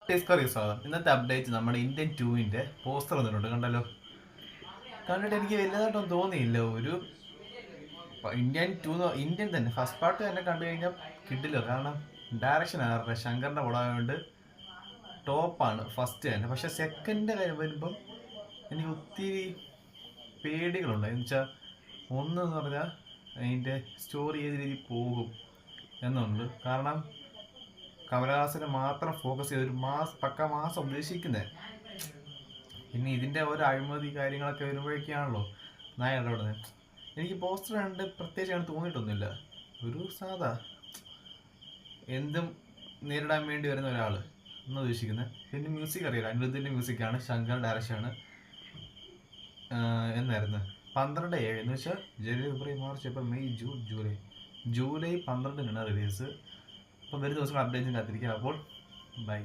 Discovery സ്വാഗതം. ഇന്നത്തെ update നമ്മുടെ ഇന്ത്യൻ 2-ന്റെ പോസ്റ്റർ വന്നിട്ടുണ്ട്. കണ്ടല്ലോ. കണ്ടിട്ട് എനിക്ക് വലുതായിട്ടൊന്നും തോന്നിയില്ല. ഒരു ഇന്ത്യൻ 2 ഇന്ത്യൻ തന്നെ ഫസ്റ്റ് പാർട്ട് തന്നെ കണ്ടു കഴിഞ്ഞാൽ കിട്ടില്ല. കാരണം ഡയറക്ഷൻ ആരുടെ ശങ്കറിന്റെ പടമായതുകൊണ്ട് ടോപ്പാണ് ഫസ്റ്റ് തന്നെ. പക്ഷെ സെക്കൻഡിന്റെ കാര്യം വരുമ്പം എനിക്ക് ഒത്തിരി പേടികളുണ്ട്. എന്ന് വെച്ചാൽ ഒന്നെന്ന് പറഞ്ഞാൽ അതിൻ്റെ സ്റ്റോറി ഏത് രീതിയിൽ പോകും എന്നുണ്ട്. കാരണം കമലഹാസനെ മാത്രം ഫോക്കസ് ചെയ്തൊരു പക്ക മാസം ഉദ്ദേശിക്കുന്നത്. പിന്നെ ഇതിൻ്റെ ഓരോ അഴിമതി കാര്യങ്ങളൊക്കെ വരുമ്പോഴേക്കാണല്ലോ നായ ഇടപെടുന്നത്. എനിക്ക് പോസ്റ്റർ കണ്ട് പ്രത്യേകിച്ച് അങ്ങനെ തോന്നിയിട്ടൊന്നുമില്ല. ഒരു സാധാ എന്തും നേരിടാൻ വേണ്ടി വരുന്ന ഒരാൾ എന്ന് ഉദ്ദേശിക്കുന്നത്. പിന്നെ മ്യൂസിക് അറിയില്ല, അനിരുദ്ധിൻ്റെ മ്യൂസിക്കാണ്, ശങ്കർ ഡയറക്ഷനാണ്. എന്നായിരുന്നു 12/7 എന്ന് വെച്ചാൽ ജനുവരി, ഫെബ്രുവരി, March, April, May, June, July 12-നാണ് റിലീസ്. അപ്പം വരുന്ന ദിവസം അപ്ഡേറ്റ്സിന് കാത്തിരിക്കുക. അപ്പോൾ ബൈ.